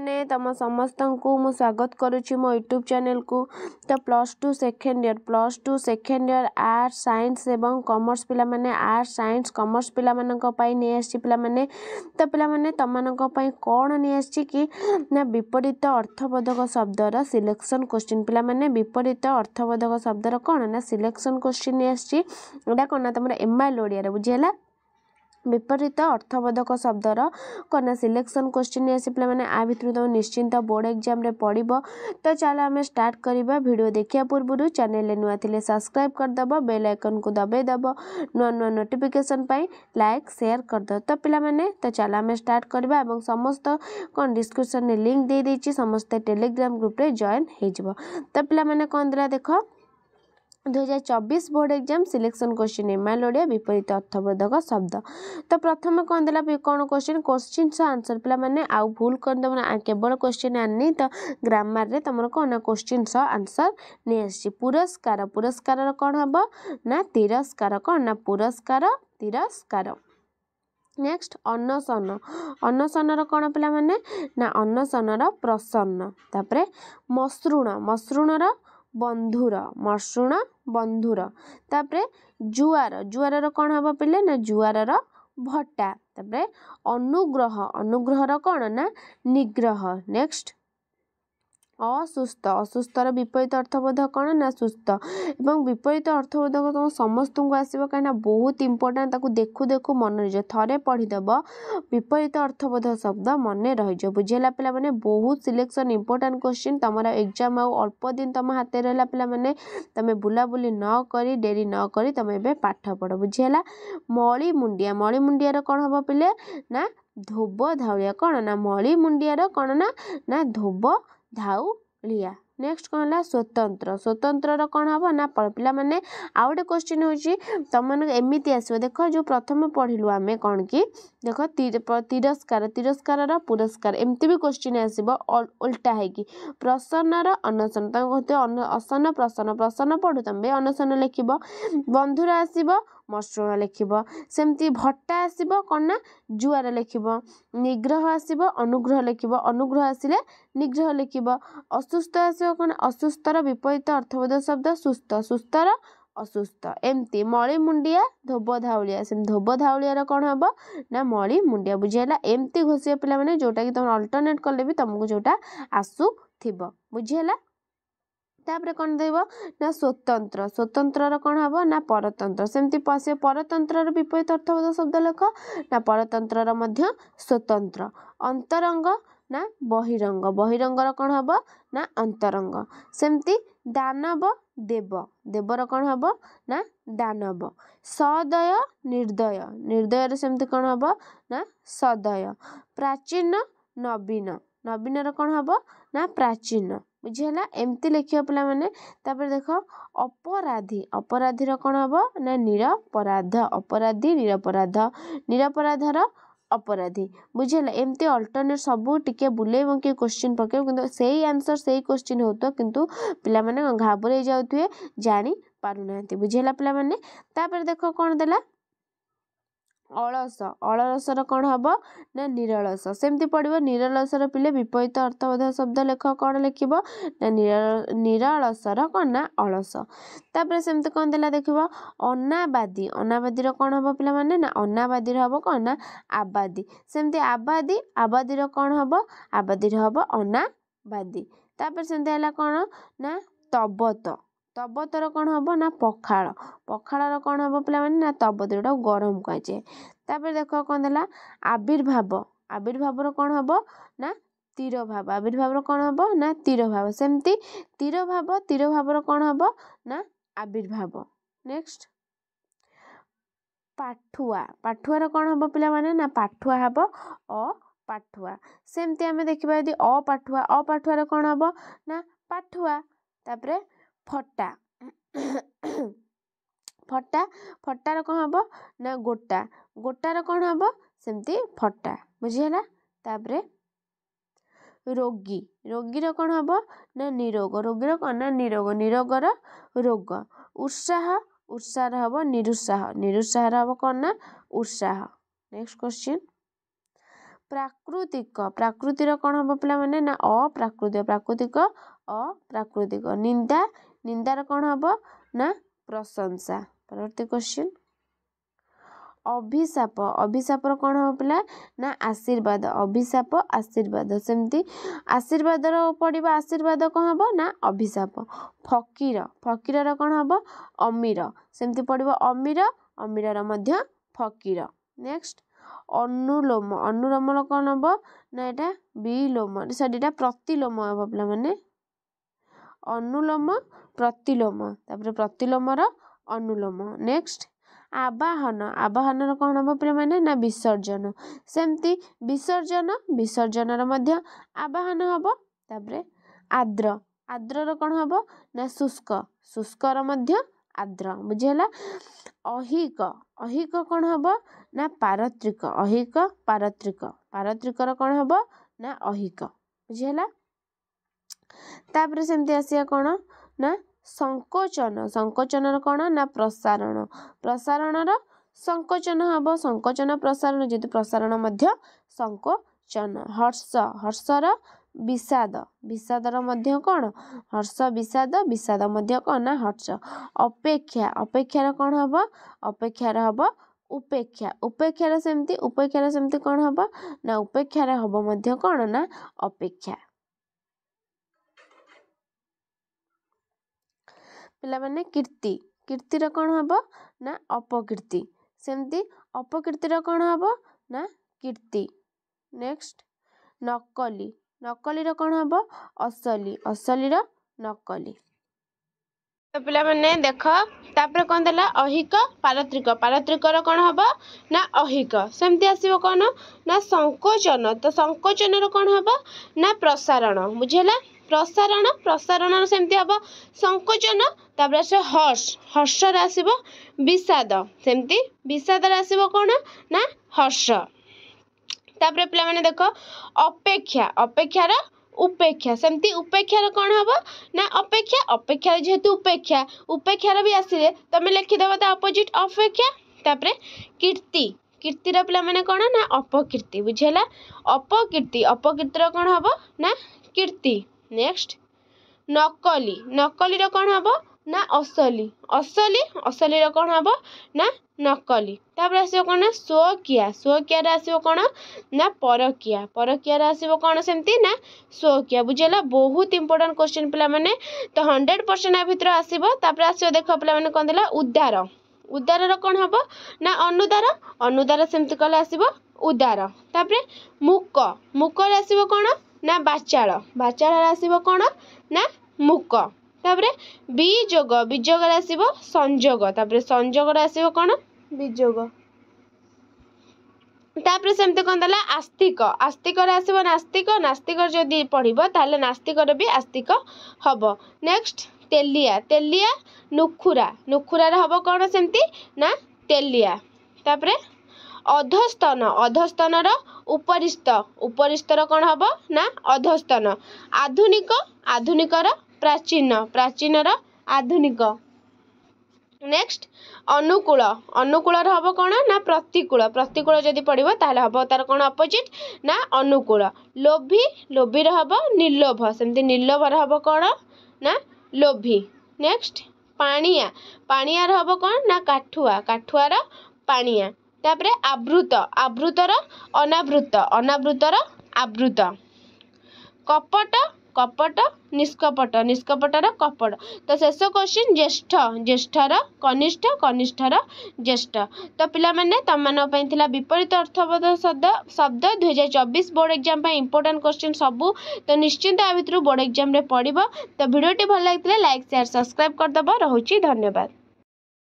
मैंने तम समस्त को मु स्वागत करुच्ची मो यूट्यूब चैनल को। तो +2 सेकेंड ईयर आर्ट्स साइंस एवं कॉमर्स पिला माने आर्ट्स साइंस कॉमर्स पिला मानक पई नै आछि पिला माने। तो पिला माने तमनक पई कोन नै आछि कि ना विपरीत अर्थबोधक शब्दर सिलेक्शन क्वेश्चन पिला माने विपरीत अर्थबोधक शब्दर कोन ना सिलेक्शन क्वेश्चन नै आछि। एडा कोन ना तमरा एमआईएल ओडिया रे बुझियला विपरीत अर्थबोधक शब्दर कना सिलेक्शन क्वेश्चन आसी पे मैंने आ भितर तुम निश्चिंत बोर्ड एग्जाम रे पढ़ब। तो चलो आम स्टार्ट करवा वीडियो देखिया पूर्व चैनल नुआ थिले सब्सक्राइब करदब बेल आइकन को दबाई दब नुआ नुआ नोटिफिकेशन पाई लाइक शेयर करदब। तो पिला माने तो चलो आम स्टार्ट करवा एवं समस्त कौन डिस्क्रिप्शन में लिंक दे देछि समस्त टेलीग्राम ग्रुप रे जॉइन हो जिवो। तो पिला माने कौन दिला देख 2024 board exam selection question MIL Odia विपरीत अर्थबोधक शब्द। तो प्रथम कौन दिला कौन क्वेश्चन आंसर पिला माने आउ भूल कर दब ना केवल क्वेश्चन आनी तो ग्रामर रे तुम कौन क्वेश्चन आंसर नहीं आसी। पुरस्कार पुरस्कार कौन हम ना तिरस्कार कौन ना पुरस्कार तिरस्कार। नेक्स्ट अनशन अनशनर कौन पिला माने ना अनशनर प्रसन्न। तापरे मसृण मसृणर बंधुर मसृण बंधुर। तापरे जुआर जुआर कौन हम पिले ना जुआर भट्टा। तापरे अनुग्रह अनुग्रहर कौन ना निग्रह। नेक्स्ट असुस्थ असुस्थर विपरीत अर्थबोध कौन ना सुस्थ एवं विपरीत अर्थबोधक तुम समस्त को आसो कहीं बहुत इंपोर्टाट ताकू देखु देखु मन रही थे पढ़ीदेव विपरीत अर्थबोध शब्द मन रही बुझेगा पिला माने बहुत सिलेक्शन इंपोर्टाट क्वेश्चन तुम एग्जाम अल्प दिन तुम हाथ रहा पिला माने तुम बुलाबुली न करी डेरी न करी तुम ए पाठ पढ़ बुझेगा। मली मुंडिया कौन हम पिले ना धोब धाउलिया कौन ना मली मुंडिया कौन ना धोब धाउलिया। नेक्स्ट कौन है स्वतंत्र स्वतंत्र कौन हम ना पिला माने आउ गोटे क्वेश्चन होची तुम एमती आसो देख जो प्रथम पढ़िलु आमे कौन कि देख तिरस्कार तिरस्कार पुरस्कार एमती भी क्वेश्चन आसब उल्टा है कि प्रसन्नर अनशन कहते असन प्रसन्न प्रसन्न पढ़ु तुम अनशन लिख बंधुर आसब मसृण लिख सेमती भट्टा आसब कौन ना जुआर लिख निग्रह आसब अनुग्रह लिख अनुग्रह आसिले निग्रह लिख असुस्थ आसब कौन असुस्थर विपरीत अर्थबोध शब्द सुस्थ सुस्थर असुस्थ। एमती मली मुंडिया धोब धाउलिया से धोब धाउलिया कौन हम ना मली मुंडिया बुझेगा। एमती घोषिया पिला माने जोटा कि तुम अल्टरनेट कले भी तुमको जोटा आसु थिबो बुझेगा। तापर कौन देव ना स्वतंत्र स्वतंत्र कौन हम ना परतंत्र सेमती परतंत्र विपरीत अर्थबोध शब्द लेख ना परतंत्र मध्य स्वतंत्र। अंतरंग ना बहिरंग बहिरंगर कौन हम ना अंतरंग सेमती दानव देव देवर कौन हम ना दानव। सदय निर्दय निर्दय सेमती कौन हम ना सदय। प्राचीन नवीन नवीन कौन हम ना प्राचीन बुझेगा। एमती लिखियो पिला माने। तापर देख अपराधी अपराधीर कौन हम ना निरपराध अपराधी निरपराध निरपराधर अपराधी बुझेगा। एमती अल्टरनेट सबू टिके बुले बंके क्वेश्चन पके किंतु सेही आंसर सेही क्वेश्चन होतो किंतु पिला माने घाबरे जाउथुए जानी पारु नांती बुझेला पिला माने। तापर देख कौन देला अलस अलसर कौन हम ना निरलस सेमती पड़ो निरलसर पिले विपरीत अर्थबोध शब्द लेख कौन लिख ना निरलसर कौन ना अलस। तापर सेमती कौन देला देख अनाबादी अनाबादी कौन हम पिला माने ना अनाबादी हम कौन ना आबादी सेमती आबादी आबादी कौन हम आबादी हम अनाबादी। तापर सेमती है कौन ना तबत तबतर कौन हम ना पखाड़ पखाड़ कौन हम पिला माने ना तबत जोटा गरम कहुए। तापर देख कौन देला आविर्भाव आविर्भाव कौन हम ना तीर भाव आविर्भाव कौन हम ना तीर भाव सेमती तीर भाव कौन हम ना आविर्भाव। नेक्स्ट पाठुआ पाठुआर कौन हम पिला माने ना पाठुआ हम अपाठुआ सेमती आम देखा यदि अपाठुआर कौन हम ना पाठुआ। तापर फटा फटा फटार कौन हम ना गोटा गोटार कौन हम सेमती फटा बुझीगला। तापर रोगी रोगीर कौन हम ना निरोग रोगीर कौन ना निरोग निरोगर रोग। उत्साह उत्साह हम निरुत्साह निरुत्साह हम कौन ना उत्साह। नेक्स्ट क्वेश्चन प्राकृतिक प्राकृतिर कौन हम पे ना अप्राकृतिक प्राकृतिक अप्राकृतिक निंदा निंदार कौन हम ना प्रशंसा। परवर्ती क्वेश्चन अभिशाप अभिशापर कौन हम पे ना आशीर्वाद अभिशाप आशीर्वाद सेमती आशीर्वाद पड़ा आशीर्वाद कौन हम ना अभिशाप। फकीर फकीर कौन हम अमीर सेमती पड़ो अमीर अमीर मध्य फकीर। नेक्स्ट अनुलोम अनुलोम कौन हम ना यहाँ विलोम सॉरी यहाँ प्रतिलोम हम पे मैंने अनुलोम प्रतिलोम तापर प्रतिलोमर अनुलोम। नेक्स्ट आवाहन आवाहन कौन हम पे मैंने ना विसर्जन सेमती विसर्जन विसर्जन मध्य आवाहन हम। तापर आर्द्र आर्द्र कौन हम ना शुष्क शुष्कर मध्य आर्द्र बुझेला। अहिक अहिक कौन हम ना पारत्रिक अहिक पारत्रिक पारत्रिकर कौन हम ना अहिक बुझेला। तापर सेमती आसिया कौन ना संकोचन संकोचन कौन ना प्रसारण प्रसारणर संकोचन हम संकोचन प्रसारण जेतु प्रसारण मध्य संकोचन। हर्ष हर्षर विषाद विषादर मध्य कौन हर्ष विषाद विषाद मध्य कौन ना हर्ष। अपेक्षा अपेक्षार कौन हम अपेक्षार हम उपेक्षा उपेक्षार सेमती कौन हम ना उपेक्षार हम मध्य कौन ना अपेक्षा। पिला माने कीर्ति कीर्तिर कौन हम ना अपकीर्ति सेमती अपकीर्तिर कौन हम ना कीर्ति। नेक्स्ट नकली नकलीर कौन हम असली असलीर नकली। तो पिला माने देख तापर कौन देला अहिक पारत्रिक पारत्रिकर कौन हम ना अहिक सेमती आसीबो कौन ना संकोचन तो संकोचन कौन हम ना प्रसारण बुझेला। प्रसारण प्रसारण सेमती हम संकोचन तापर से हर्ष हर्षर आसीबो विषाद सेमती विषादर आसीबो कौन ना हर्ष। तापर पिला माने देख अपेक्षा अपेक्षार उपेक्षा सेमती उपेक्षार कौन हम ना अपेक्षा अपेक्षार जेहेतु उपेक्षा उपेक्षार भी आसिले तमे लिखिदेव ता अपोजिट अपेक्षा। तापर कीर्ति कीर्तिर पिला माने कौन ना अपकीर्ति बुझेला। अपकीर्ति अपकीर्तिर कौन हम ना कीर्ति। नेक्स्ट नकली नकलीर कौन हम ना असली असली असलीर कौन हम ना नकली। तापर आसीबो कौन ना स्वकीय स्वकीय आसीबो कौन ना परकीय परकीय आसीबो कौन सेमती ना स्वकीय बुझेला। बहुत इंपोर्टेंट क्वेश्चन पिला माने तो 100% आ भितर आसीबो। तापर आसीबो देखो पिला माने कोन देला उद्धार उद्धारर कौन हम ना अनुदार अनुदार सेमती कहले आसीबो उदार। तापर मुक मुकर आसीबो कौन ना बाचाल बाचाल आसीबो कौन ना मुक। तापर विजोग विजोग आसीबो संजोग तापर संजोग आसीबो कौन विजोग। तापर सेमती कौन देला आस्तिक आस्तिक आसीबो नास्तिक नास्तिक जदि पढ़िबो ताले नास्तिक भी आस्तिक हबो। नेक्स्ट तेलिया तेलिया नुखुरा नुखुरा हबो कौन सेमती ना तेलिया। तापर अधस्तन अधस्तनर उपरिस्थ उपरिस्थर कौन हम ना अधस्तन। आधुनिक आधुनिकर प्राचीन प्राचीनर आधुनिक। नेक्स्ट अनुकूल अनुकूल हम कौन ना प्रतिकूल प्रतिकूल जदि पढ़िबो ताले हम तार कौन अपोजिट ना अनुकूल। लोभी लोभी हम निर्लोभ सेमती निर्लोभर हम कौन ना लोभी। नेक्स्ट पाणिया पाणियार हम कौन ना काठुआ काठुआर पाणिया। तापरे आवृत आवृतर अनावृत अनावृतर आवृत। कपट कपट निष्कपट निष्कपटर कपट। तो शेष क्वेश्चन ज्येष्ठ ज्येष्ठर कनिष्ठ कनिष्ठर ज्येष्ठ। तो पिला माने तम मान पई थिला विपरीत अर्थबोध शब्द शब्द 2024 बोर्ड एग्जाम पई इंपोर्टेंट क्वेश्चन सबू। तो निश्चिंत आ भितर बोर्ड एग्जाम रे पड़िबो। तो वीडियोटी भल लागितले लाइक शेयर सब्सक्राइब कर दबो। रहउची धन्यवाद।